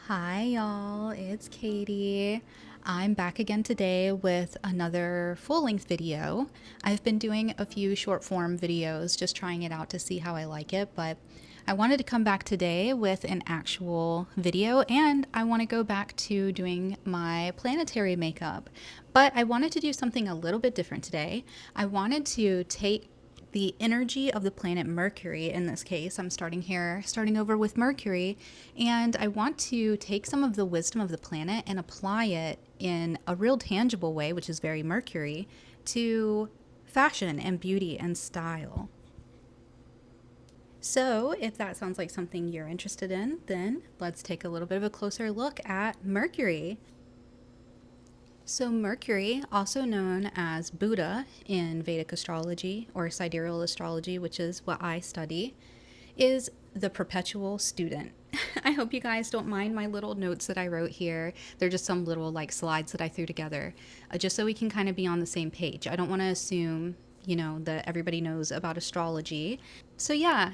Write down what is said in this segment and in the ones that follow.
Hi y'all, it's Katie. I'm back again today with another full-length video. I've been doing a few short form videos, just trying it out to see how I like it, but I wanted to come back today with an actual video, and I want to go back to doing my planetary makeup. But I wanted to do something a little bit different today. I wanted to take the energy of the planet Mercury. In this case, I'm starting over with Mercury, and I want to take some of the wisdom of the planet and apply it in a real tangible way, which is very Mercury, to fashion and beauty and style. So, if that sounds like something you're interested in, then let's take a little bit of a closer look at Mercury. So, Mercury, also known as Buddha in Vedic astrology or sidereal astrology, which is what I study, is the perpetual student. I hope you guys don't mind my little notes that I wrote here. They're just some little like slides that I threw together, just so we can kind of be on the same page. I don't want to assume, that everybody knows about astrology. So, yeah.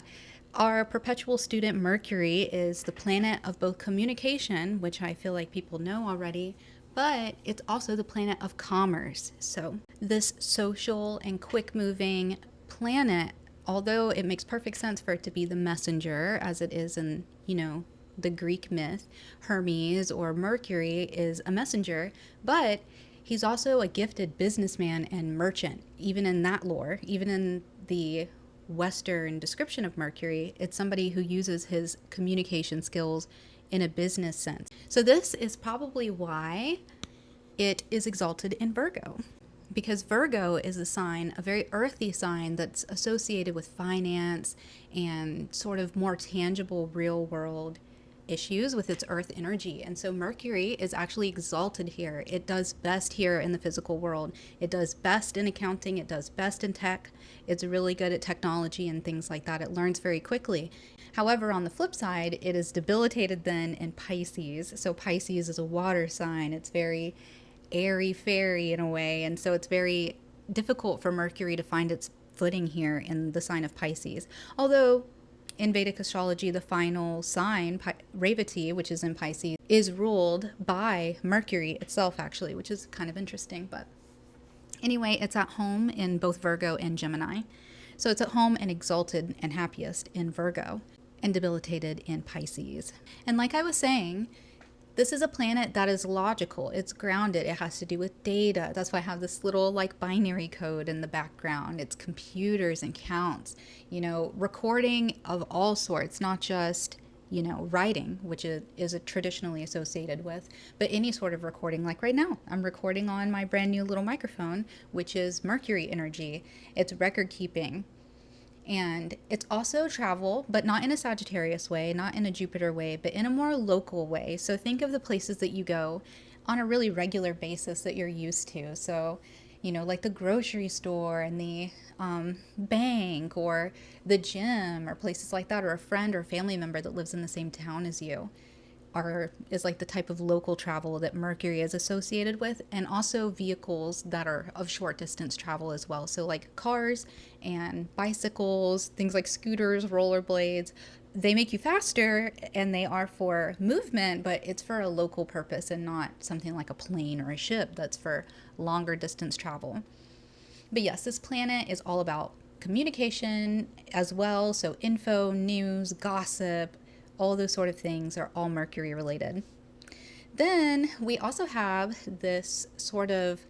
Our perpetual student Mercury is the planet of both communication, which I feel like people know already, but it's also the planet of commerce. So, this social and quick moving planet, although it makes perfect sense for it to be the messenger, as it is in, the Greek myth, Hermes or Mercury is a messenger, but he's also a gifted businessman and merchant, even in that lore, even in the Western description of Mercury, it's somebody who uses his communication skills in a business sense. So, this is probably why it is exalted in Virgo. Because Virgo is a sign, a very earthy sign that's associated with finance and sort of more tangible real world issues with its earth energy. And so Mercury is actually exalted here. It does best here in the physical world. It does best in accounting. It does best in tech. It's really good at technology and things like that. It learns very quickly. However, on the flip side, it is debilitated then in Pisces. So Pisces is a water sign. It's very airy fairy in a way. And so it's very difficult for Mercury to find its footing here in the sign of Pisces. Although in Vedic astrology, the final sign, Revati, which is in Pisces, is ruled by Mercury itself, actually, which is kind of interesting. But anyway, it's at home in both Virgo and Gemini. So it's at home and exalted and happiest in Virgo and debilitated in Pisces. And like I was saying, this is a planet that is logical. It's grounded. It has to do with data. That's why I have this little like binary code in the background. It's computers and counts, recording of all sorts, not just, writing, which is traditionally associated with, but any sort of recording. Like right now, I'm recording on my brand new little microphone, which is Mercury energy. It's record keeping. And it's also travel, but not in a Sagittarius way, not in a Jupiter way, but in a more local way. So think of the places that you go on a really regular basis that you're used to. So, like the grocery store and the bank or the gym or places like that, or a friend or family member that lives in the same town as you is like the type of local travel that Mercury is associated with, and also vehicles that are of short distance travel as well. So like cars and bicycles, things like scooters, rollerblades, they make you faster and they are for movement, but it's for a local purpose and not something like a plane or a ship that's for longer distance travel. But yes, this planet is all about communication as well. So info, news, gossip, all those sort of things are all Mercury related. Then we also have this sort of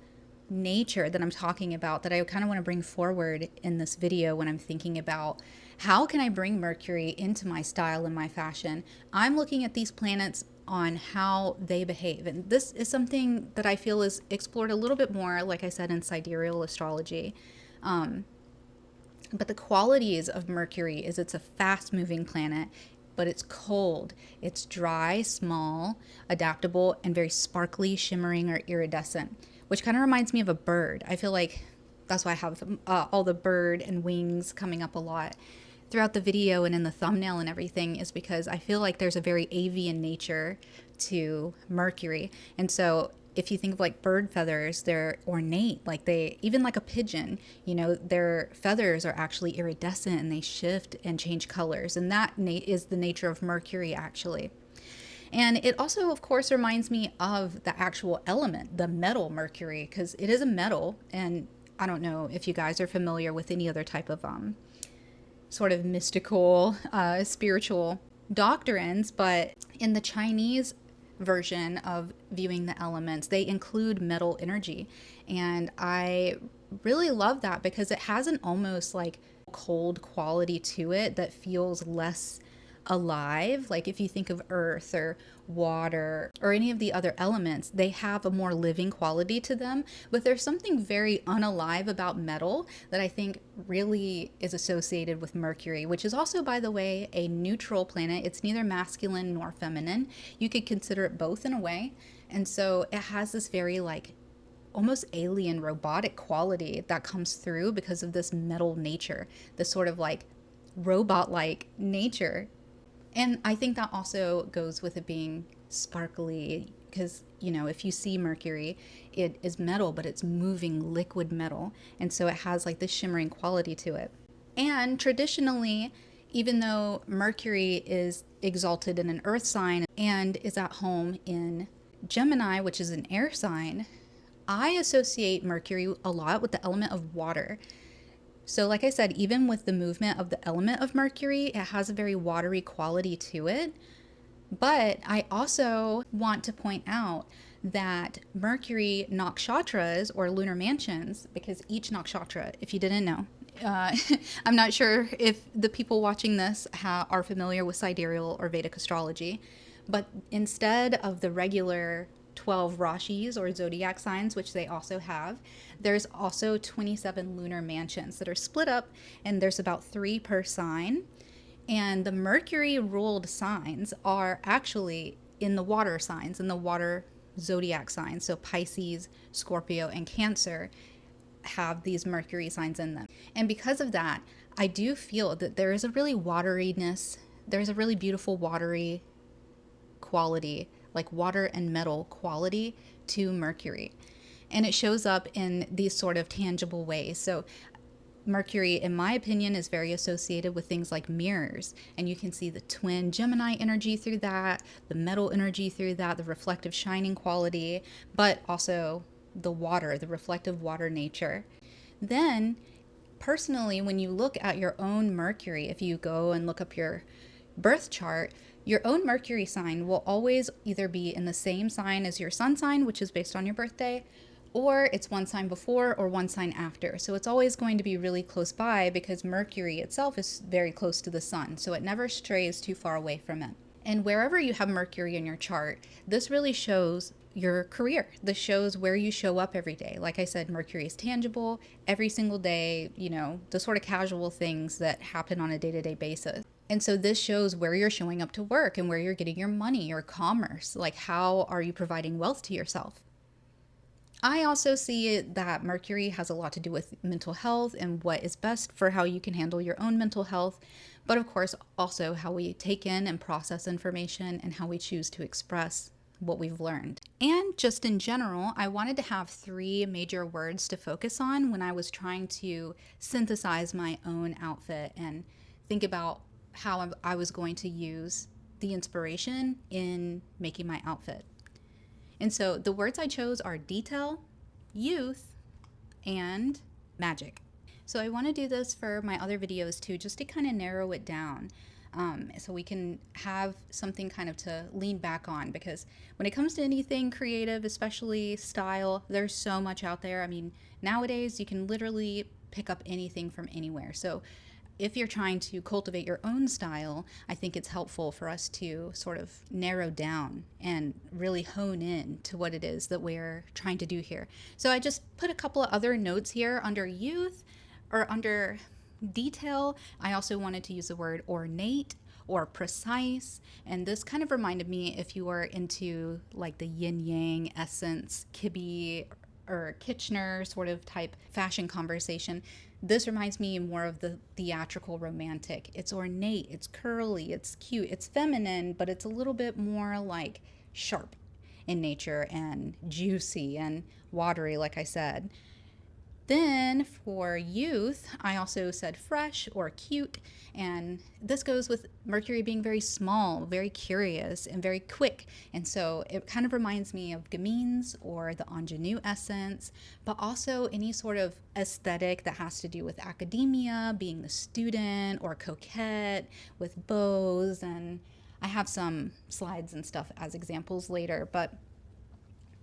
nature that I'm talking about that I kind of want to bring forward in this video when I'm thinking about how can I bring Mercury into my style and my fashion. I'm looking at these planets on how they behave. And this is something that I feel is explored a little bit more, like I said, in sidereal astrology. But the qualities of Mercury is it's a fast moving planet, but it's cold. It's dry, small, adaptable, and very sparkly, shimmering, or iridescent, which kind of reminds me of a bird. I feel like that's why I have all the bird and wings coming up a lot throughout the video and in the thumbnail and everything, is because I feel like there's a very avian nature to Mercury. And so if you think of like bird feathers, they're ornate, like they, even like a pigeon, you know, their feathers are actually iridescent and they shift and change colors. And that is the nature of Mercury, actually. And it also, of course, reminds me of the actual element, the metal mercury, because it is a metal. And I don't know if you guys are familiar with any other type of sort of mystical, spiritual doctrines, but in the Chinese version of viewing the elements, they include metal energy. And I really love that because it has an almost like cold quality to it that feels less alive. Like if you think of earth or water or any of the other elements, they have a more living quality to them. But there's something very unalive about metal that I think really is associated with Mercury, which is also, by the way, a neutral planet. It's neither masculine nor feminine. You could consider it both in a way. And so it has this very like almost alien robotic quality that comes through because of this metal nature, this sort of like robot-like nature. And I think that also goes with it being sparkly because, you know, if you see Mercury, it is metal, but it's moving liquid metal. And so it has like this shimmering quality to it. And traditionally, even though Mercury is exalted in an earth sign and is at home in Gemini, which is an air sign, I associate Mercury a lot with the element of water. So like I said, even with the movement of the element of Mercury, it has a very watery quality to it. But I also want to point out that Mercury nakshatras or lunar mansions, because each nakshatra, if you didn't know, I'm not sure if the people watching this are familiar with sidereal or Vedic astrology, but instead of the regular 12 rashis or zodiac signs, which they also have, there's also 27 lunar mansions that are split up, and there's about 3 per sign. And the Mercury ruled signs are actually in the water signs, in the water zodiac signs. So Pisces, Scorpio, and Cancer have these Mercury signs in them. And because of that, I do feel that there is a really wateriness, there's a really beautiful watery quality, like water and metal quality to Mercury. And it shows up in these sort of tangible ways. So Mercury, in my opinion, is very associated with things like mirrors. And you can see the twin Gemini energy through that, the metal energy through that, the reflective shining quality, but also the water, the reflective water nature. Then, personally, when you look at your own Mercury, if you go and look up your birth chart, your own Mercury sign will always either be in the same sign as your sun sign, which is based on your birthday, or it's one sign before or one sign after. So it's always going to be really close by because Mercury itself is very close to the sun, so it never strays too far away from it. And wherever you have Mercury in your chart, this really shows your career. This shows where you show up every day. Like I said, Mercury is tangible every single day, you know, the sort of casual things that happen on a day-to-day basis. And so this shows where you're showing up to work and where you're getting your money, your commerce. Like, how are you providing wealth to yourself? I also see that Mercury has a lot to do with mental health and what is best for how you can handle your own mental health, but of course also how we take in and process information and how we choose to express what we've learned. And just in general, I wanted to have 3 major words to focus on when I was trying to synthesize my own outfit and think about how I was going to use the inspiration in making my outfit. And so the words I chose are detail, youth, and magic. So I want to do this for my other videos too, just to kind of narrow it down. So we can have something kind of to lean back on, because when it comes to anything creative, especially style, there's so much out there. I mean, nowadays you can literally pick up anything from anywhere. So if you're trying to cultivate your own style, I think it's helpful for us to sort of narrow down and really hone in to what it is that we're trying to do here. So I just put a couple of other notes here under youth or under detail. I also wanted to use the word ornate or precise, and this kind of reminded me, if you are into like the yin yang essence, Kibbe or Kitchener sort of type fashion conversation, this reminds me more of the theatrical romantic. It's ornate, it's curly, it's cute, it's feminine, but it's a little bit more like sharp in nature and juicy and watery, like I said. Then for youth, I also said fresh or cute, and this goes with Mercury being very small, very curious, and very quick. And so it kind of reminds me of gamines or the ingenue essence, but also any sort of aesthetic that has to do with academia, being the student, or coquette with bows. And I have some slides and stuff as examples later, but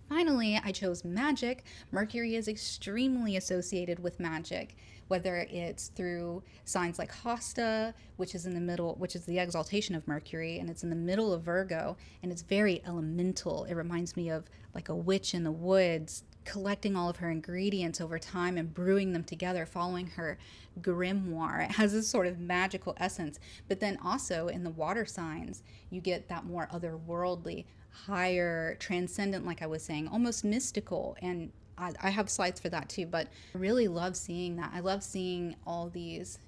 finally, I chose magic. Mercury is extremely associated with magic, whether it's through signs like Hosta, which is in the middle, which is the exaltation of Mercury, and it's in the middle of Virgo, and it's very elemental. It reminds me of like a witch in the woods, collecting all of her ingredients over time and brewing them together, following her grimoire. It has this sort of magical essence. But then also in the water signs, you get that more otherworldly, higher, transcendent, like I was saying, almost mystical. And I have slides for that too, but I really love seeing that. I love seeing all these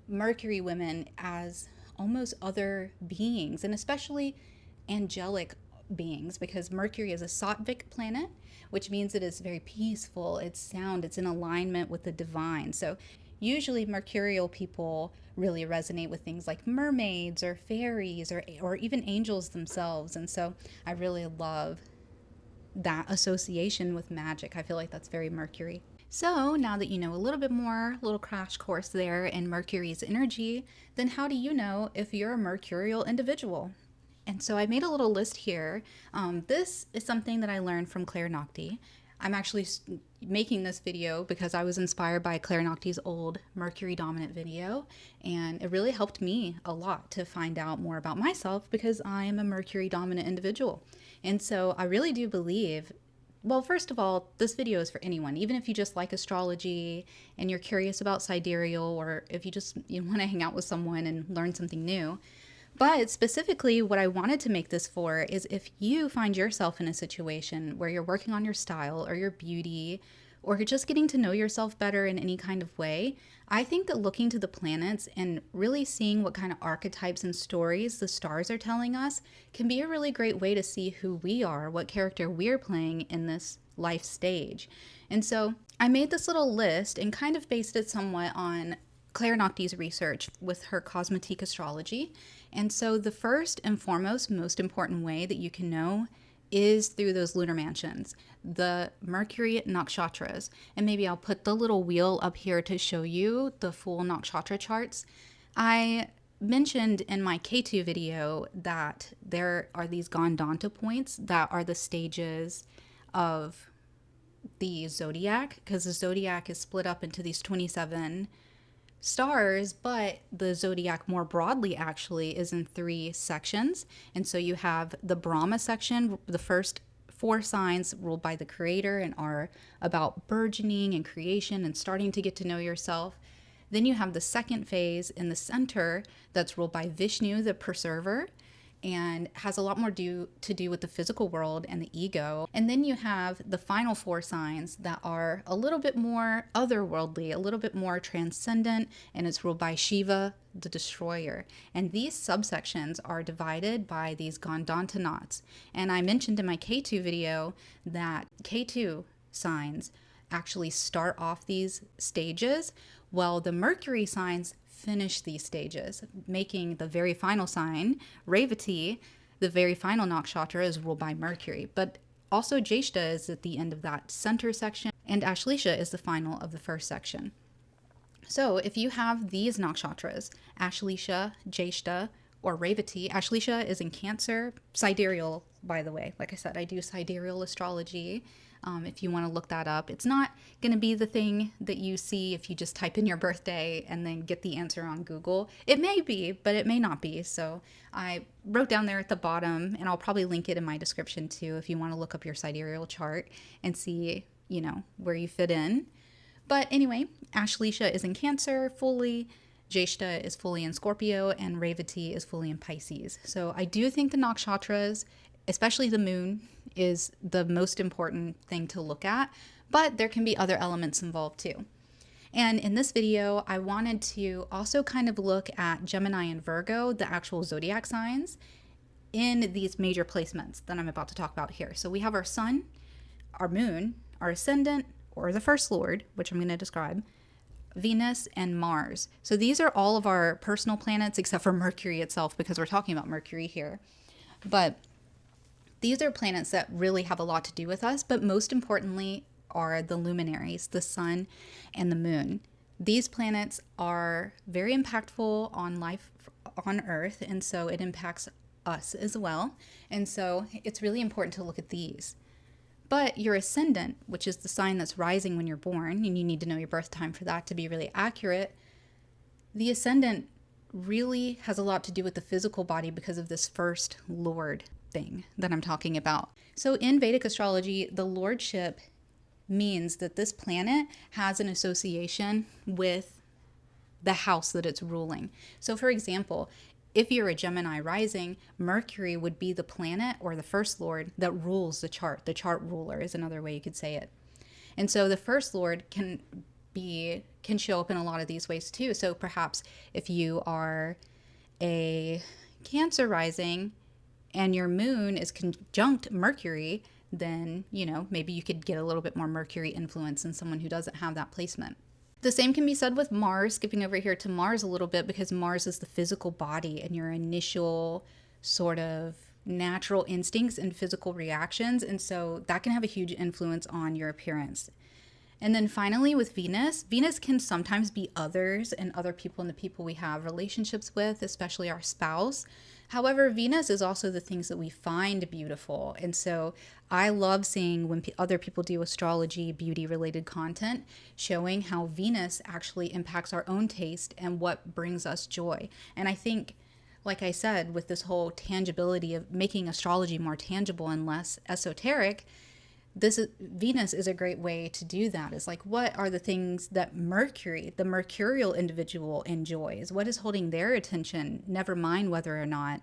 Mercury women as almost other beings, and especially angelic beings, because Mercury is a sattvic planet, which means it is very peaceful, it's sound, it's in alignment with the divine. So usually mercurial people really resonate with things like mermaids or fairies or even angels themselves. And so I really love that association with magic. I feel like that's very Mercury. So now that you know a little bit more, little crash course there in Mercury's energy, then how do you know if you're a mercurial individual? And so I made a little list here. This is something that I learned from Claire Nocte. I'm actually making this video because I was inspired by Claire Nocte's old Mercury dominant video, and it really helped me a lot to find out more about myself because I am a Mercury dominant individual. And so I really do believe, well, first of all, this video is for anyone, even if you just like astrology and you're curious about sidereal, or if you want to hang out with someone and learn something new. But specifically, what I wanted to make this for is if you find yourself in a situation where you're working on your style or your beauty, or you're just getting to know yourself better in any kind of way, I think that looking to the planets and really seeing what kind of archetypes and stories the stars are telling us can be a really great way to see who we are, what character we're playing in this life stage. And so I made this little list and kind of based it somewhat on Claire Nocte's research with her cosmetique astrology. And so the first and foremost, most important way that you can know is through those lunar mansions, the Mercury nakshatras. And maybe I'll put the little wheel up here to show you the full nakshatra charts. I mentioned in my K2 video that there are these Gandanta points that are the stages of the zodiac, because the zodiac is split up into these 27 stars, but the zodiac more broadly actually is in 3 sections. And so you have the Brahma section, the first 4 signs ruled by the creator and are about burgeoning and creation and starting to get to know yourself. Then you have the second phase in the center that's ruled by Vishnu, the preserver, and has a lot more to do with the physical world and the ego. And then you have the final 4 signs that are a little bit more otherworldly, a little bit more transcendent, and it's ruled by Shiva, the destroyer. And these subsections are divided by these Gandanta knots. And I mentioned in my K2 video that K2 signs actually start off these stages, while the Mercury signs finish these stages, making the very final sign, Revati, the very final nakshatra, is ruled by Mercury. But also Jyeshta is at the end of that center section, and Ashlesha is the final of the first section. So if you have these nakshatras, Ashlesha, Jyeshta, or Revati, Ashlesha is in Cancer, sidereal, by the way. Like I said, I do sidereal astrology. If you want to look that up, it's not going to be the thing that you see if you just type in your birthday and then get the answer on Google. It may be, but it may not be. So I wrote down there at the bottom, and I'll probably link it in my description too if you want to look up your sidereal chart and see, where you fit in. But anyway, Ashlesha is in Cancer fully, Jyeshta is fully in Scorpio, and Revati is fully in Pisces. So I do think the nakshatras, especially the moon, is the most important thing to look at, but there can be other elements involved too. And in this video, I wanted to also kind of look at Gemini and Virgo, the actual zodiac signs, in these major placements that I'm about to talk about here. So we have our sun, our moon, our ascendant, or the first lord, which I'm going to describe, Venus, and Mars. So these are all of our personal planets except for Mercury itself, because we're talking about Mercury here. But these are planets that really have a lot to do with us, but most importantly are the luminaries, the sun and the moon. These planets are very impactful on life on Earth, and so it impacts us as well. And so it's really important to look at these. But your ascendant, which is the sign that's rising when you're born, and you need to know your birth time for that to be really accurate, the ascendant really has a lot to do with the physical body because of this first lord thing that I'm talking about. So in Vedic astrology, the lordship means that this planet has an association with the house that it's ruling. So for example, if you're a Gemini rising, Mercury would be the planet or the first lord that rules the chart. The chart ruler is another way you could say it. And so the first lord can show up in a lot of these ways too. So perhaps if you are a Cancer rising and your moon is conjunct Mercury, then, maybe you could get a little bit more Mercury influence than someone who doesn't have that placement. The same can be said with Mars, skipping over here to Mars a little bit, because Mars is the physical body and your initial sort of natural instincts and physical reactions. And so that can have a huge influence on your appearance. And then finally with Venus, Venus can sometimes be others and other people and the people we have relationships with, especially our spouse. However, Venus is also the things that we find beautiful. And so I love seeing when other people do astrology, beauty related content, showing how Venus actually impacts our own taste and what brings us joy. And I think, like I said, with this whole tangibility of making astrology more tangible and less esoteric, Venus is a great way to do that. It's like, what are the things that Mercury, the mercurial individual, enjoys? What is holding their attention? Never mind whether or not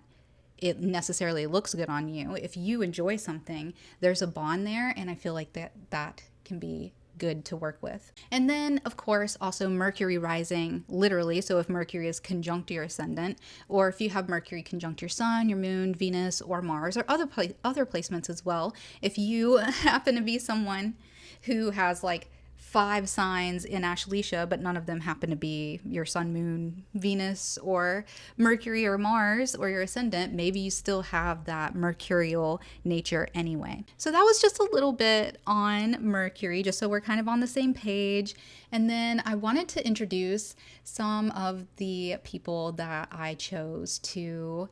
it necessarily looks good on you. If you enjoy something, there's a bond there, and I feel like that can be good to work with. And then, of course, also Mercury rising, literally. So if Mercury is conjunct your ascendant, or if you have Mercury conjunct your sun, your moon, Venus, or Mars, or other placements as well. If you happen to be someone who has like 5 signs in ashlesha, but none of them happen to be your sun, moon, Venus, or Mercury or Mars, or your ascendant, maybe you still have that mercurial nature anyway. So that was just a little bit on Mercury, just so we're kind of on the same page. And then I wanted to introduce some of the people that I chose to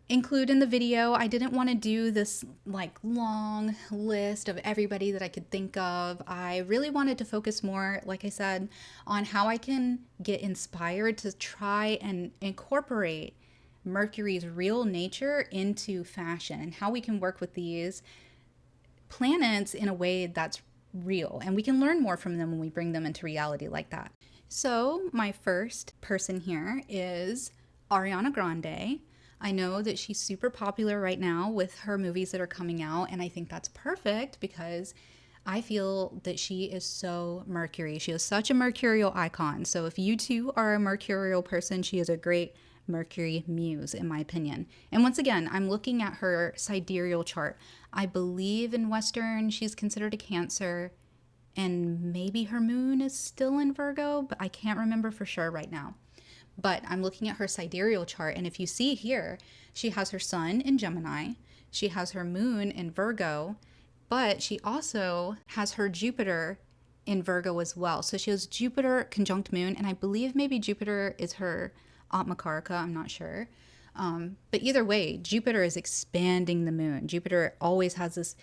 include in the video. I didn't want to do this like long list of everybody that I could think of. I really wanted to focus more, like I said, on how I can get inspired to try and incorporate Mercury's real nature into fashion, and how we can work with these planets in a way that's real, and we can learn more from them when we bring them into reality like that. So my first person here is Ariana Grande. I know that she's super popular right now with her movies that are coming out, and I think that's perfect because I feel that she is so Mercury. She is such a mercurial icon. So if you too are a mercurial person, she is a great Mercury muse, in my opinion. And once again, I'm looking at her sidereal chart. I believe in Western, she's considered a Cancer, and maybe her moon is still in Virgo, but I can't remember for sure right now. But I'm looking at her sidereal chart, and if you see here, she has her sun in Gemini, she has her moon in Virgo, but she also has her Jupiter in Virgo as well. So she has Jupiter conjunct moon, and I believe maybe Jupiter is her atmakaraka, I'm not sure. But either way, Jupiter is expanding the moon. Jupiter always has this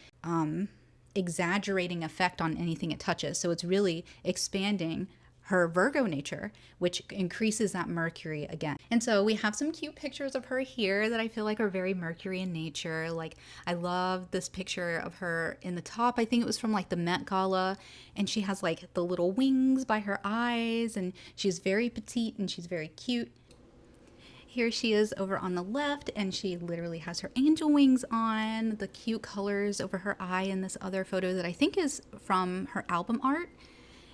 exaggerating effect on anything it touches. So it's really expanding her Virgo nature, which increases that Mercury again. And so we have some cute pictures of her here that I feel like are very Mercury in nature. Like, I love this picture of her in the top. I think it was from like the Met Gala, and she has like the little wings by her eyes, and she's very petite and she's very cute. Here she is over on the left, and she literally has her angel wings on, the cute colors over her eye in this other photo that I think is from her album art.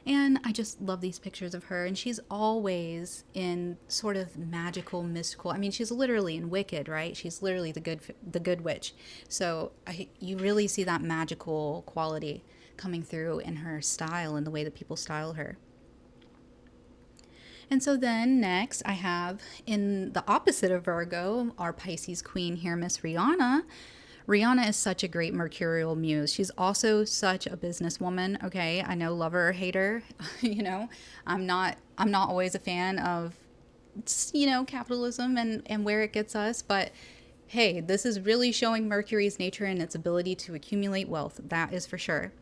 And I just love these pictures of her. And she's always in sort of magical, mystical. I mean, she's literally in Wicked, right? She's literally the good witch. So you really see that magical quality coming through in her style and the way that people style her. And so then next I have, in the opposite of Virgo, our Pisces queen here, Miss Rihanna. Rihanna is such a great mercurial muse. She's also such a businesswoman. Okay, I know, lover or hater. You know, I'm not always a fan of, you know, capitalism and where it gets us, but hey, this is really showing Mercury's nature and its ability to accumulate wealth. That is for sure.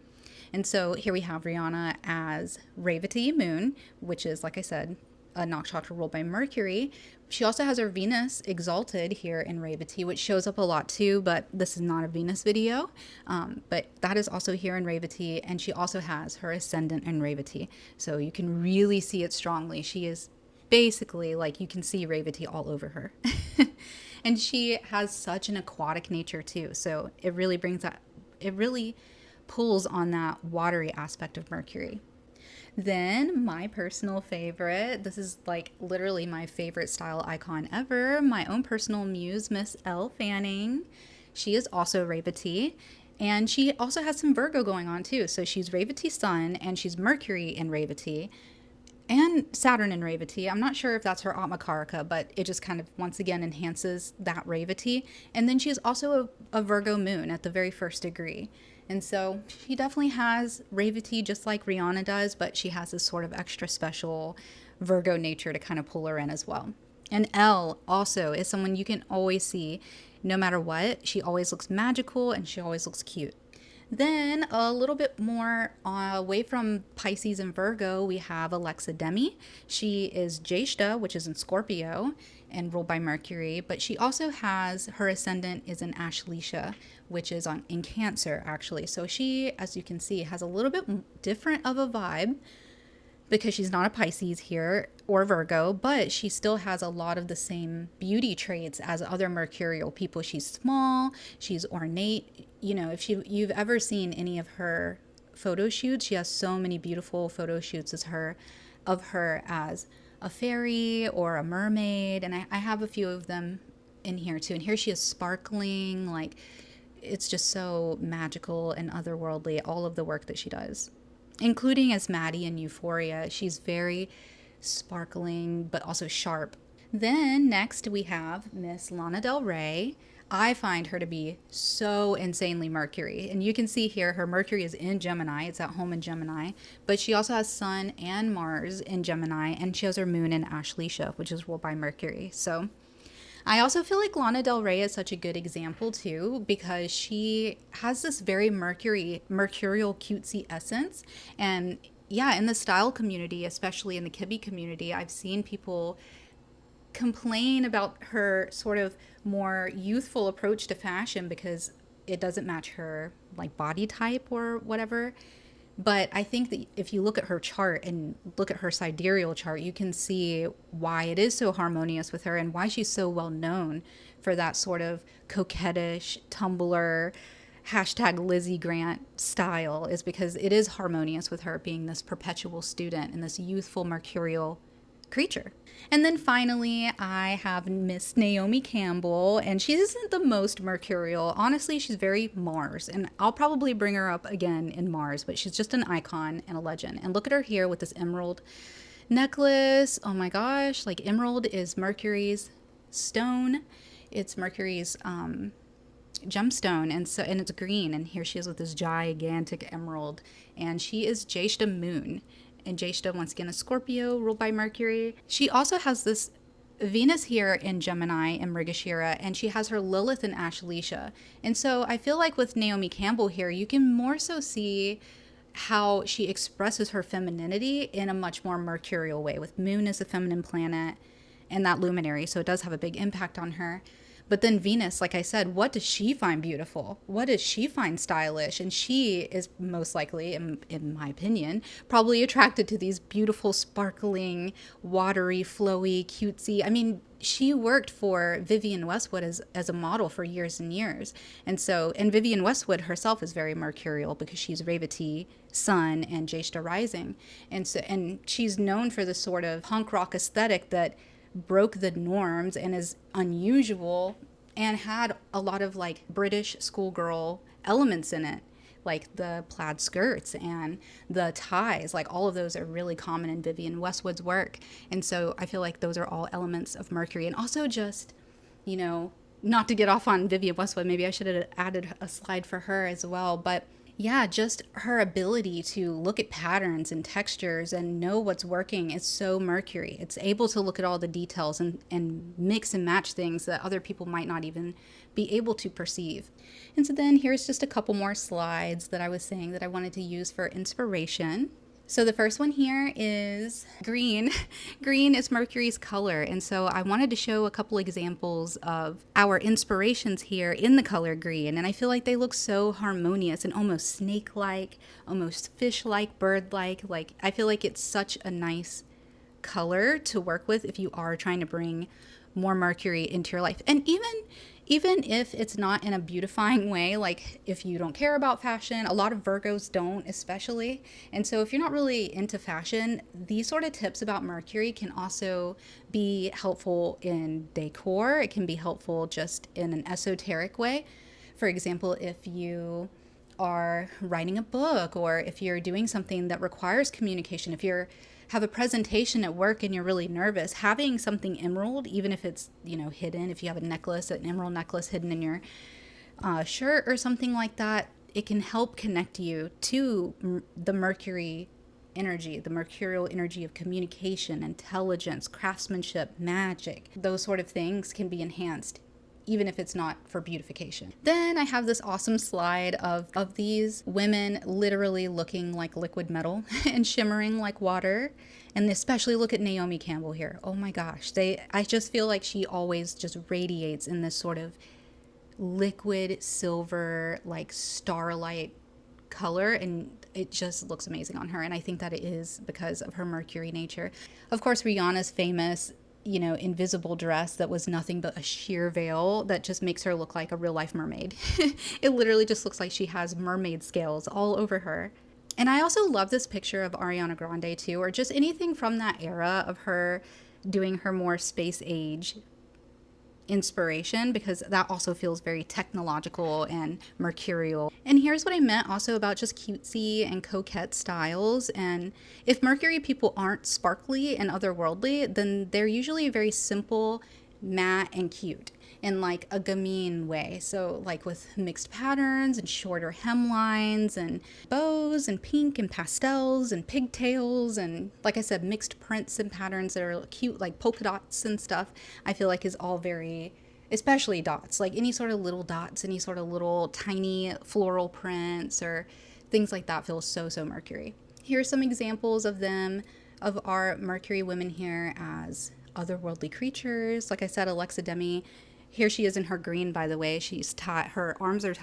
And so here we have Rihanna as Revati moon, which is, like I said, a nakshatra ruled by Mercury. She also has her Venus exalted here in Revati, which shows up a lot too, but this is not a Venus video. But that is also here in Revati, and she also has her ascendant in Revati. So you can really see it strongly. She is basically, like, you can see Revati all over her. And she has such an aquatic nature too. So it really pulls on that watery aspect of Mercury. Then my personal favorite, this is like literally my favorite style icon ever, my own personal muse, Miss Elle Fanning. She is also Revati, and she also has some Virgo going on too. So she's Revati Sun, and she's Mercury in Revati, and Saturn in Revati. I'm not sure if that's her atmakaraka, but it just kind of once again enhances that Revati. And then she's also a Virgo moon at the very first degree. And so she definitely has Revati just like Rihanna does, but she has this sort of extra special Virgo nature to kind of pull her in as well. And Elle also is someone you can always see no matter what. She always looks magical and she always looks cute. Then a little bit more away from Pisces and Virgo, we have Alexa Demi. She is Jeshta, which is in Scorpio and ruled by Mercury, but she also has, her ascendant is in Ashlesha, which is in Cancer actually. So she, as you can see, has a little bit different of a vibe because she's not a Pisces here or Virgo, but she still has a lot of the same beauty traits as other mercurial people. She's small, she's ornate. You know, if you've ever seen any of her photo shoots, she has so many beautiful photo shoots of her as a fairy or a mermaid. And I have a few of them in here too. And here she is sparkling, like it's just so magical and otherworldly, all of the work that she does. Including as Maddie in Euphoria. She's very sparkling, but also sharp. Then next we have Miss Lana Del Rey. I find her to be so insanely Mercury. And you can see here her Mercury is in Gemini. It's at home in Gemini. But she also has Sun and Mars in Gemini. And she has her moon in Ashlesha, which is ruled by Mercury. So I also feel like Lana Del Rey is such a good example too, because she has this very mercurial cutesy essence. And yeah, in the style community, especially in the Kibbe community, I've seen people complain about her sort of more youthful approach to fashion because it doesn't match her like body type or whatever. But I think that if you look at her chart and look at her sidereal chart, you can see why it is so harmonious with her and why she's so well known for that sort of coquettish Tumblr hashtag Lizzie Grant style, is because it is harmonious with her being this perpetual student and this youthful mercurial creature. And then finally, I have Miss Naomi Campbell, and she isn't the most mercurial. Honestly, she's very Mars, and I'll probably bring her up again in Mars, but she's just an icon and a legend. And look at her here with this emerald necklace. Oh my gosh, like emerald is Mercury's stone. It's Mercury's gemstone, and it's green, and here she is with this gigantic emerald, and she is Jeshta moon. And Jeshta, once again, a Scorpio, ruled by Mercury. She also has this Venus here in Gemini and Mrigashira, and she has her Lilith in Ashlesha. And so I feel like with Naomi Campbell here, you can more so see how she expresses her femininity in a much more mercurial way, with Moon as a feminine planet and that luminary. So it does have a big impact on her. But then Venus, like I said, what does she find beautiful? What does she find stylish? And she is most likely, in my opinion, probably attracted to these beautiful, sparkling, watery, flowy, cutesy. I mean, she worked for Vivienne Westwood as a model for years and years. And so, and Vivienne Westwood herself is very mercurial because she's Revati, Sun, and Jeshta rising. And so, and she's known for this sort of punk rock aesthetic that broke the norms and is unusual and had a lot of like British schoolgirl elements in it, like the plaid skirts and the ties. Like all of those are really common in Vivienne Westwood's work. And so I feel like those are all elements of Mercury. And also just, you know, not to get off on Vivienne Westwood, maybe I should have added a slide for her as well, but yeah, just her ability to look at patterns and textures and know what's working is so Mercury. It's able to look at all the details and mix and match things that other people might not even be able to perceive. And so then here's just a couple more slides that I was saying that I wanted to use for inspiration. So the first one here is green. Green is Mercury's color. And so I wanted to show a couple examples of our inspirations here in the color green. And I feel like they look so harmonious and almost snake-like, almost fish-like, bird-like. Like, I feel like it's such a nice color to work with if you are trying to bring more Mercury into your life. And even if it's not in a beautifying way, like if you don't care about fashion, a lot of Virgos don't, especially. And so if you're not really into fashion, these sort of tips about Mercury can also be helpful in decor. It can be helpful just in an esoteric way. For example, if you are writing a book, or if you're doing something that requires communication, if you're have a presentation at work and you're really nervous, having something emerald, even if it's, you know, hidden, if you have a necklace, an emerald necklace hidden in your shirt or something like that, it can help connect you to the Mercury energy, the mercurial energy of communication, intelligence, craftsmanship, magic. Those sort of things can be enhanced even if it's not for beautification. Then I have this awesome slide of these women literally looking like liquid metal and shimmering like water. And especially look at Naomi Campbell here. Oh my gosh. I just feel like she always just radiates in this sort of liquid silver, like starlight color, and it just looks amazing on her. And I think that it is because of her Mercury nature. Of course, Rihanna's famous, you know, invisible dress that was nothing but a sheer veil that just makes her look like a real life mermaid. It literally just looks like she has mermaid scales all over her. And I also love this picture of Ariana Grande too, or just anything from that era of her doing her more space age inspiration, because that also feels very technological and mercurial. And here's what I meant also about just cutesy and coquette styles. And if Mercury people aren't sparkly and otherworldly, then they're usually very simple, matte, and cute in like a gamine way. So like with mixed patterns and shorter hemlines and bows and pink and pastels and pigtails and, like I said, mixed prints and patterns that are cute, like polka dots and stuff, I feel like is all very, especially dots, like any sort of little dots, any sort of little tiny floral prints or things like that feels so Mercury. Here's some examples of them, of our Mercury women here as otherworldly creatures. Like I said, Alexa Demi, here she is in her green, by the way. She's tied, her arms are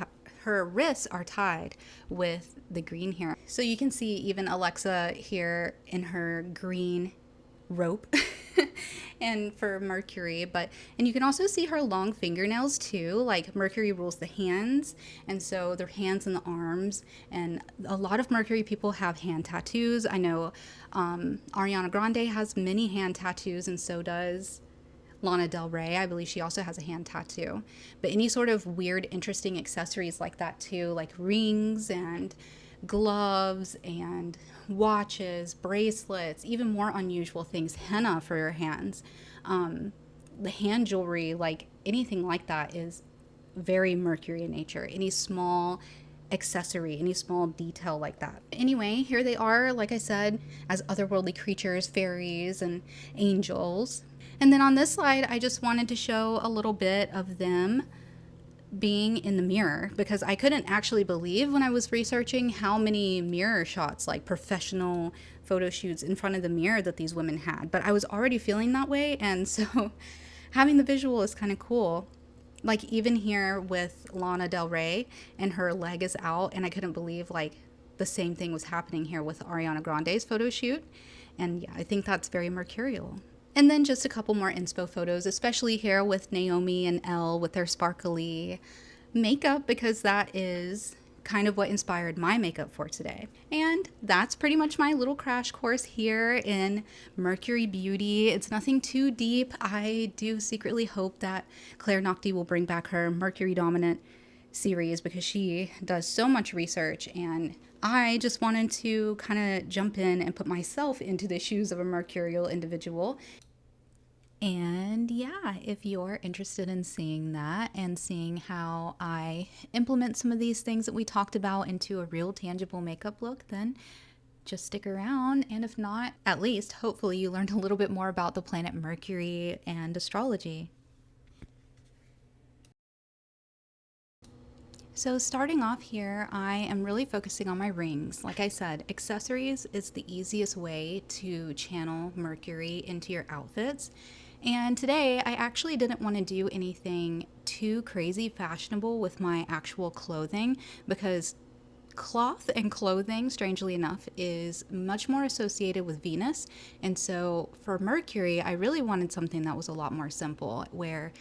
her wrists are tied with the green here. So you can see even Alexa here in her green rope and for Mercury, and you can also see her long fingernails too. Like Mercury rules the hands, and so their hands and the arms, and a lot of Mercury people have hand tattoos. I know Ariana Grande has many hand tattoos, and so does Lana Del Rey. I believe she also has a hand tattoo. But any sort of weird, interesting accessories like that too, like rings and gloves and watches, bracelets, even more unusual things, henna for your hands. The hand jewelry, like anything like that, is very Mercury in nature. Any small accessory, any small detail like that. Anyway, here they are, like I said, as otherworldly creatures, fairies and angels. And then on this slide, I just wanted to show a little bit of them being in the mirror, because I couldn't actually believe when I was researching how many mirror shots, like professional photo shoots in front of the mirror, that these women had. But I was already feeling that way, and so having the visual is kind of cool. Like even here with Lana Del Rey and her leg is out, and I couldn't believe like the same thing was happening here with Ariana Grande's photo shoot. And yeah, I think that's very mercurial. And then just a couple more inspo photos, especially here with Naomi and Elle with their sparkly makeup, because that is kind of what inspired my makeup for today. And that's pretty much my little crash course here in Mercury Beauty. It's nothing too deep. I do secretly hope that Claire Nocti will bring back her Mercury-dominant series because she does so much research, and I just wanted to kind of jump in and put myself into the shoes of a mercurial individual. And yeah, if you're interested in seeing that and seeing how I implement some of these things that we talked about into a real tangible makeup look, then just stick around. And if not, at least hopefully you learned a little bit more about the planet Mercury and astrology. So starting off here, I am really focusing on my rings. Like I said, accessories is the easiest way to channel Mercury into your outfits. And today I actually didn't want to do anything too crazy fashionable with my actual clothing because cloth and clothing, strangely enough, is much more associated with Venus. And so for Mercury, I really wanted something that was a lot more simple, where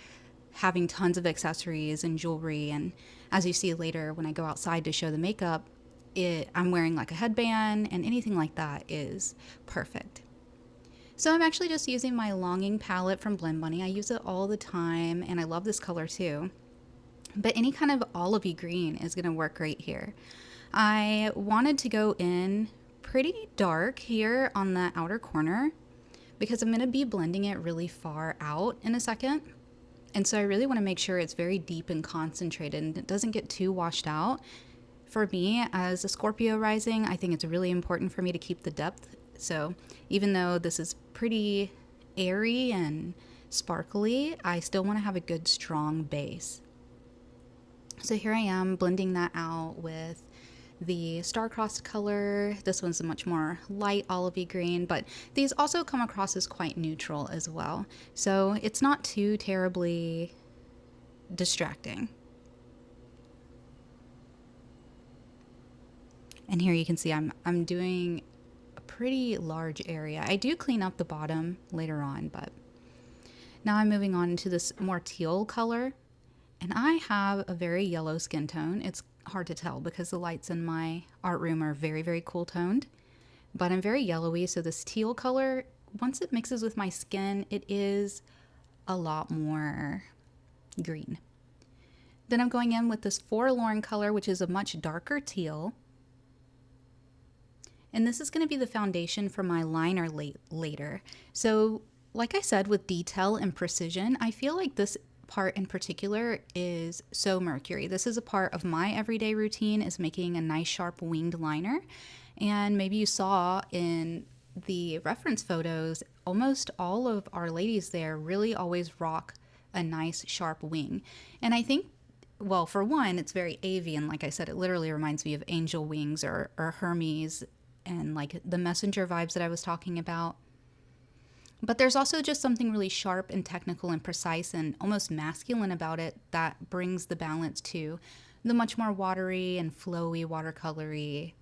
having tons of accessories and jewelry, and as you see later when I go outside to show the makeup, I'm wearing like a headband, and anything like that is perfect. So I'm actually just using my Longing palette from Blend Bunny. I use it all the time, and I love this color too. But any kind of olivey green is going to work great here. I wanted to go in pretty dark here on the outer corner because I'm going to be blending it really far out in a second. And so I really want to make sure it's very deep and concentrated and it doesn't get too washed out. For me, as a Scorpio rising, I think it's really important for me to keep the depth. So even though this is pretty airy and sparkly, I still want to have a good strong base. So here I am blending that out with the star-crossed color. This one's a much more light olivey green, but these also come across as quite neutral as well. So it's not too terribly distracting. And here you can see I'm doing a pretty large area. I do clean up the bottom later on, but now I'm moving on to this more teal color. And I have a very yellow skin tone. It's hard to tell because the lights in my art room are very, very cool toned. But I'm very yellowy, so this teal color, once it mixes with my skin, it is a lot more green. Then I'm going in with this Forlorn color, which is a much darker teal. And this is going to be the foundation for my liner later. So like I said, with detail and precision, I feel like this part in particular is so Mercury. This is a part of my everyday routine, is making a nice sharp winged liner. And maybe you saw in the reference photos, almost all of our ladies there really always rock a nice sharp wing. And I think, well, for one, it's very avian. Like I said, it literally reminds me of angel wings or Hermes and like the messenger vibes that I was talking about. But there's also just something really sharp and technical and precise and almost masculine about it that brings the balance to the much more watery and flowy, watercolory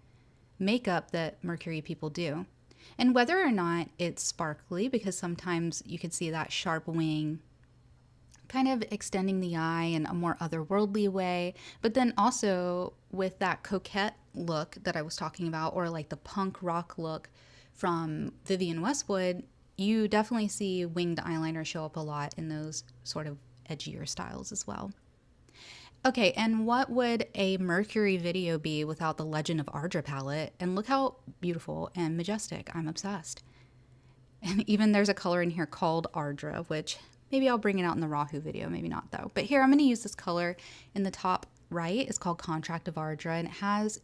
makeup that Mercury people do. And whether or not it's sparkly, because sometimes you can see that sharp wing kind of extending the eye in a more otherworldly way, but then also with that coquette look that I was talking about, or like the punk rock look from Vivienne Westwood, you definitely see winged eyeliner show up a lot in those sort of edgier styles as well. Okay, and what would a Mercury video be without the Legend of Ardra palette? And look how beautiful and majestic. I'm obsessed. And even there's a color in here called Ardra, which maybe I'll bring it out in the Rahu video, maybe not though. But here I'm going to use this color in the top right. It's called Contract of Ardra, and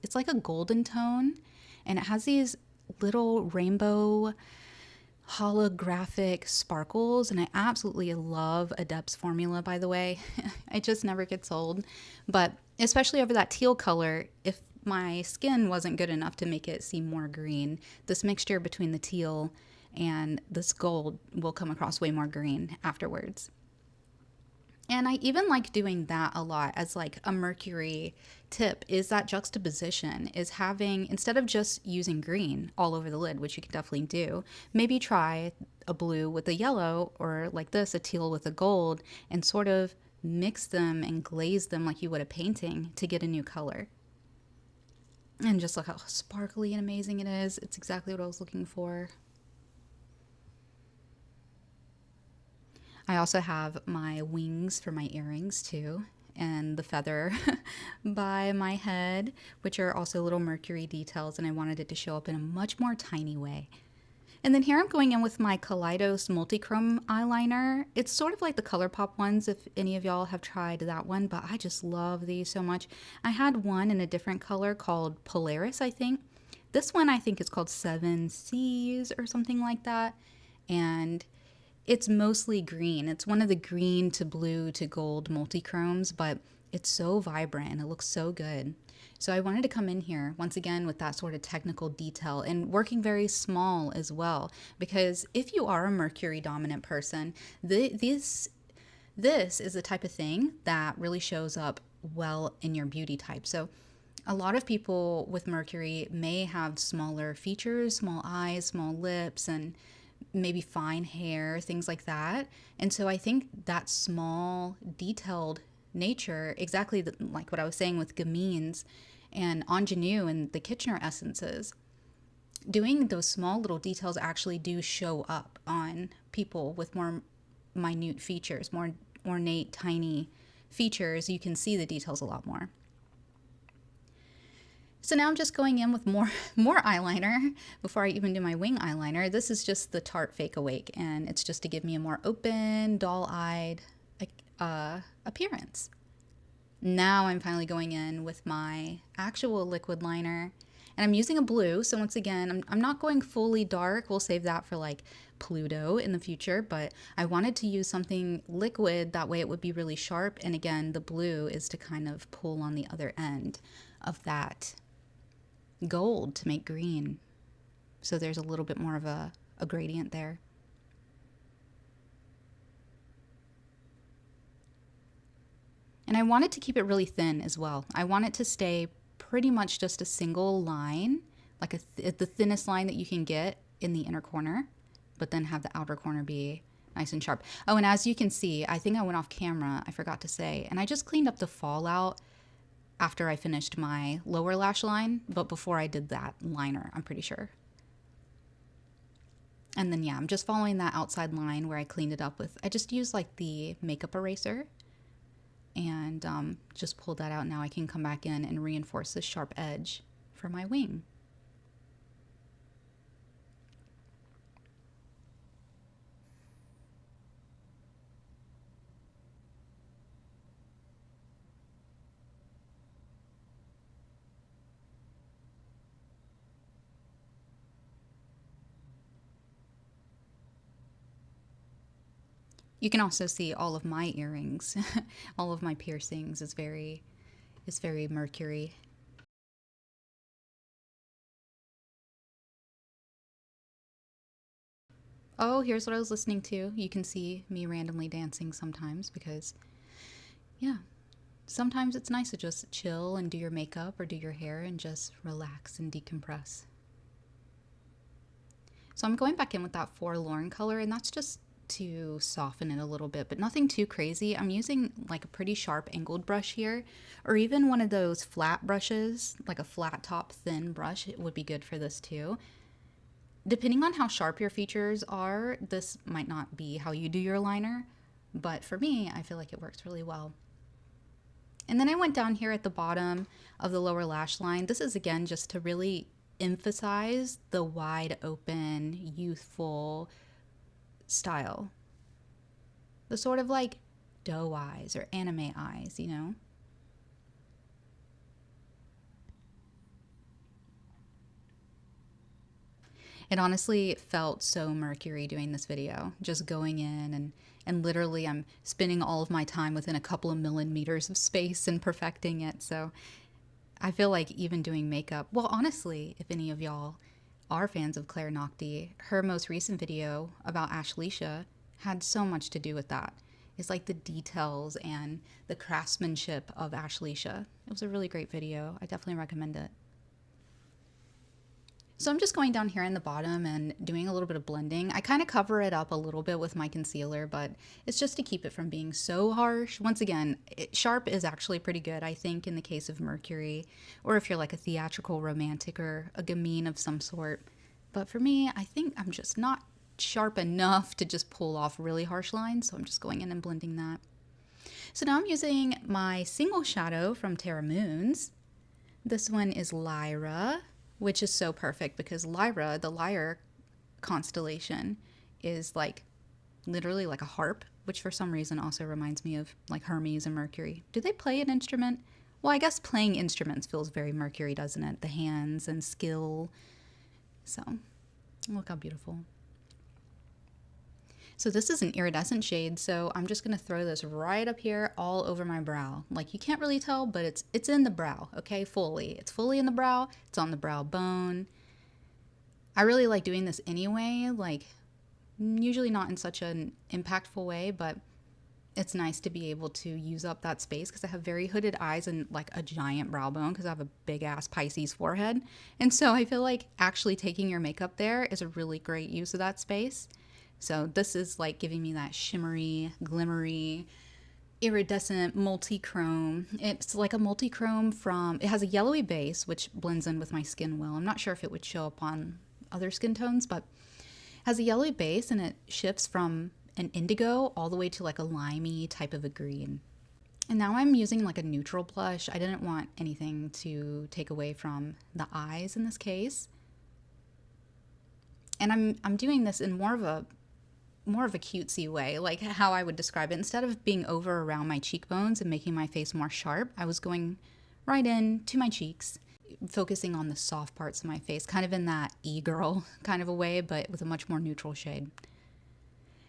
it's like a golden tone, and it has these little rainbow holographic sparkles, and I absolutely love Adept's formula, by the way. It just never gets old. But especially over that teal color, if my skin wasn't good enough to make it seem more green, this mixture between the teal and this gold will come across way more green afterwards. And I even like doing that a lot as like a Mercury tip, is that juxtaposition, is having, instead of just using green all over the lid, which you can definitely do, maybe try a blue with a yellow, or like this, a teal with a gold, and sort of mix them and glaze them like you would a painting to get a new color. And just look how sparkly and amazing it is. It's exactly what I was looking for. I also have my wings for my earrings too, and the feather by my head, which are also little Mercury details, and I wanted it to show up in a much more tiny way. And then here I'm going in with my Kaleidos Multichrome eyeliner. It's sort of like the ColourPop ones, if any of y'all have tried that one, but I just love these so much. I had one in a different color called Polaris, I think. This one I think is called Seven Seas or something like that. And it's mostly green. It's one of the green to blue to gold multichromes, but it's so vibrant and it looks so good. So I wanted to come in here once again with that sort of technical detail and working very small as well, because if you are a Mercury dominant person, this is the type of thing that really shows up well in your beauty type. So a lot of people with Mercury may have smaller features, small eyes, small lips, and maybe fine hair, things like that. And so I think that small, detailed nature, exactly like what I was saying with gamines and ingenue and the Kitchener essences, doing those small little details actually do show up on people with more minute features, more ornate, tiny features. You can see the details a lot more. So now I'm just going in with more eyeliner before I even do my wing eyeliner. This is just the Tarte Fake Awake, and it's just to give me a more open, doll-eyed appearance. Now I'm finally going in with my actual liquid liner, and I'm using a blue. So once again, I'm not going fully dark. We'll save that for like Pluto in the future, but I wanted to use something liquid. That way it would be really sharp. And again, the blue is to kind of pull on the other end of that gold to make green. So there's a little bit more of a gradient there. And I wanted to keep it really thin as well. I want it to stay pretty much just a single line, like the thinnest line that you can get in the inner corner, but then have the outer corner be nice and sharp. Oh, and as you can see, I think I went off camera, I forgot to say, and I just cleaned up the fallout after I finished my lower lash line, but before I did that liner, I'm pretty sure. And then yeah, I'm just following that outside line where I cleaned it up with, I just used like the makeup eraser and just pulled that out. Now I can come back in and reinforce this sharp edge for my wing. You can also see all of my earrings, all of my piercings is very Mercury. Oh, here's what I was listening to. You can see me randomly dancing sometimes because, yeah, sometimes it's nice to just chill and do your makeup or do your hair and just relax and decompress. So I'm going back in with that Forlorn color, and that's just to soften it a little bit, but nothing too crazy. I'm using like a pretty sharp angled brush here, or even one of those flat brushes, like a flat top thin brush. It would be good for this too. Depending on how sharp your features are, this might not be how you do your liner, but for me, I feel like it works really well. And then I went down here at the bottom of the lower lash line. This is again just to really emphasize the wide open, youthful style. The sort of like doe eyes or anime eyes, you know? It honestly felt so Mercury doing this video, just going in and literally I'm spending all of my time within a couple of millimeters of space and perfecting it. So I feel like even doing makeup, well, honestly, if any of y'all are fans of Claire Nocti, her most recent video about Ashlesha had so much to do with that. is like the details and the craftsmanship of Ashlesha. It was a really great video. I definitely recommend it. So I'm just going down here in the bottom and doing a little bit of blending. I kind of cover it up a little bit with my concealer, but it's just to keep it from being so harsh. Once again, sharp is actually pretty good, I think, in the case of Mercury, or if you're like a theatrical romantic or a gamine of some sort. But for me, I think I'm just not sharp enough to just pull off really harsh lines, so I'm just going in and blending that. So now I'm using my single shadow from Terra Moons. This one is Lyra, which is so perfect because Lyra, the lyre constellation, is like literally like a harp, which for some reason also reminds me of like Hermes and Mercury. Do they play an instrument? Well, I guess playing instruments feels very Mercury, doesn't it? The hands and skill. So look how beautiful. So this is an iridescent shade, so I'm just going to throw this right up here all over my brow. Like, you can't really tell, but it's in the brow, okay? Fully. It's fully in the brow. It's on the brow bone. I really like doing this anyway, like usually not in such an impactful way, but it's nice to be able to use up that space because I have very hooded eyes and like a giant brow bone because I have a big ass Pisces forehead. And so I feel like actually taking your makeup there is a really great use of that space. So this is like giving me that shimmery, glimmery, iridescent multi-chrome. It's like a multi-chrome from, it has a yellowy base, which blends in with my skin well. I'm not sure if it would show up on other skin tones, but it has a yellowy base and it shifts from an indigo all the way to like a limey type of a green. And now I'm using like a neutral blush. I didn't want anything to take away from the eyes in this case. And I'm doing this in more of a cutesy way, like how I would describe it. Instead of being over around my cheekbones and making my face more sharp, I was going right in to my cheeks, focusing on the soft parts of my face, kind of in that e-girl kind of a way, but with a much more neutral shade.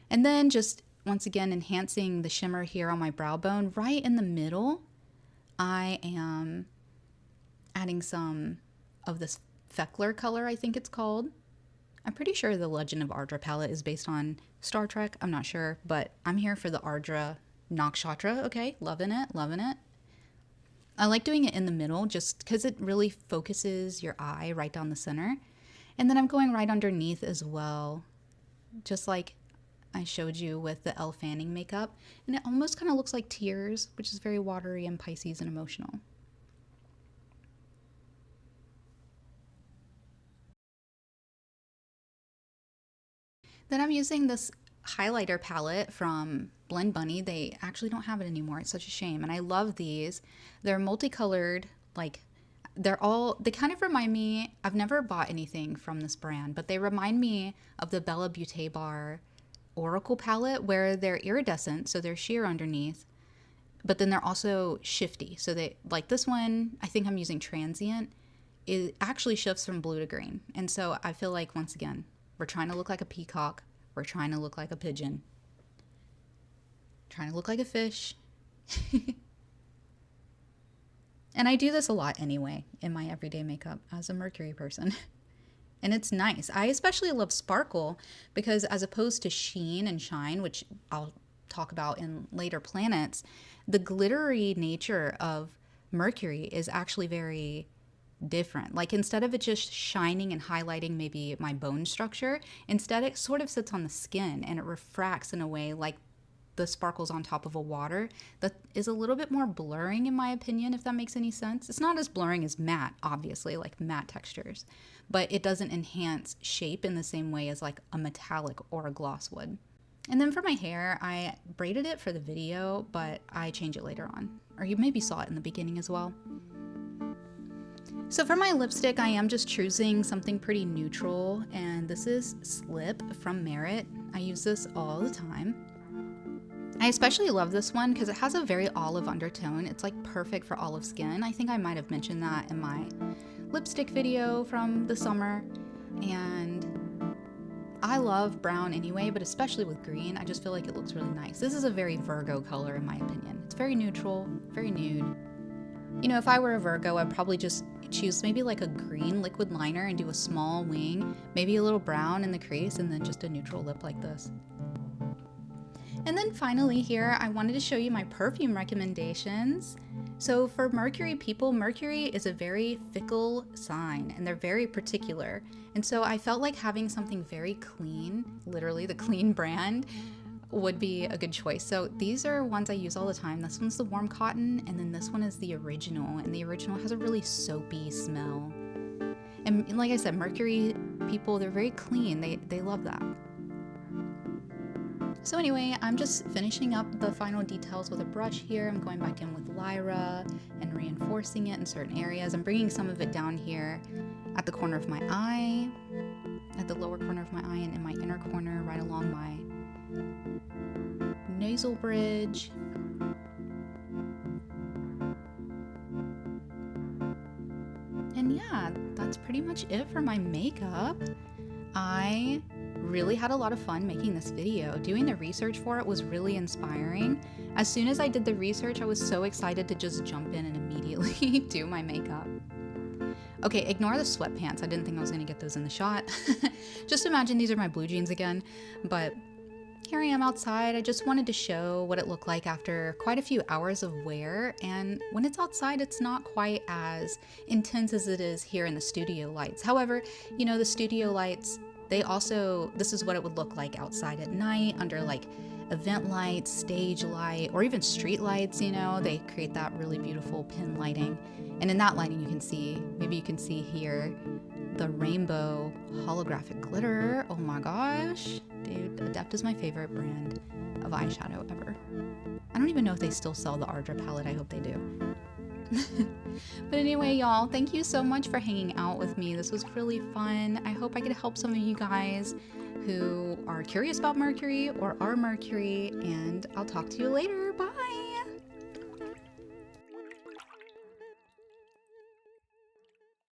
And then just once again enhancing the shimmer here on my brow bone. Right in the middle, I am adding some of this fickle color, I think it's called. I'm pretty sure the Legend of Ardra palette is based on Star Trek. I'm not sure, but I'm here for the Ardra nakshatra. Okay, loving it, loving it. I like doing it in the middle just because it really focuses your eye right down the center. And then I'm going right underneath as well, just like I showed you with the Elle Fanning makeup. And it almost kind of looks like tears, which is very watery and Pisces and emotional. Then I'm using this highlighter palette from Blend Bunny. They actually don't have it anymore. It's such a shame. And I love these. They're multicolored, like they kind of remind me, I've never bought anything from this brand, but they remind me of the Bella Beauté Bar Oracle palette where they're iridescent, so they're sheer underneath, but then they're also shifty. So they, like this one, I think I'm using Transient. It actually shifts from blue to green. And so I feel like, once again, we're trying to look like a peacock. We're trying to look like a pigeon. Trying to look like a fish. And I do this a lot anyway in my everyday makeup as a Mercury person. And it's nice. I especially love sparkle because as opposed to sheen and shine, which I'll talk about in later planets, the glittery nature of Mercury is actually very different. Like, instead of it just shining and highlighting maybe my bone structure, instead it sort of sits on the skin and it refracts in a way like the sparkles on top of a water that is a little bit more blurring, in my opinion, if that makes any sense. It's not as blurring as matte, obviously, like matte textures, but it doesn't enhance shape in the same way as like a metallic or a gloss would. And then for my hair, I braided it for the video, but I change it later on. Or you maybe saw it in the beginning as well. So for my lipstick, I am just choosing something pretty neutral, and this is Slip from Merit. I use this all the time. I especially love this one because it has a very olive undertone. It's like perfect for olive skin. I think I might have mentioned that in my lipstick video from the summer. And I love brown anyway, but especially with green, I just feel like it looks really nice. This is a very Virgo color in my opinion. It's very neutral, very nude. You know, if I were a Virgo, I'd probably just choose maybe like a green liquid liner and do a small wing, maybe a little brown in the crease, and then just a neutral lip like this. And then finally here, I wanted to show you my perfume recommendations. So for Mercury people, Mercury is a very fickle sign and they're very particular. And so I felt like having something very clean, literally the clean brand, would be a good choice. So these are ones I use all the time. This one's the warm cotton, and then this one is the original, and the original has a really soapy smell. And like I said, Mercury people, they're very clean. They love that. So anyway, I'm just finishing up the final details with a brush here. I'm going back in with Lyra and reinforcing it in certain areas. I'm bringing some of it down here at the corner of my eye, at the lower corner of my eye, and in my inner corner right along my nasal bridge. And yeah, that's pretty much it for my makeup. I really had a lot of fun making this video. Doing the research for it was really inspiring. As soon as I did the research, I was so excited to just jump in and immediately do my makeup. Okay, ignore the sweatpants. I didn't think I was gonna get those in the shot. Just imagine these are my blue jeans again, but here I am outside. I just wanted to show what it looked like after quite a few hours of wear, and when it's outside, it's not quite as intense as it is here in the studio lights. However, you know, the studio lights, this is what it would look like outside at night under like event lights, stage light, or even street lights, you know, they create that really beautiful pin lighting. And in that lighting, maybe you can see here, the rainbow holographic glitter. Oh my gosh, dude, Adept is my favorite brand of eyeshadow ever. I don't even know if they still sell the Ardra palette. I hope they do. But anyway, y'all, thank you so much for hanging out with me. This was really fun. I hope I could help some of you guys who are curious about Mercury or are Mercury, and I'll talk to you later. Bye.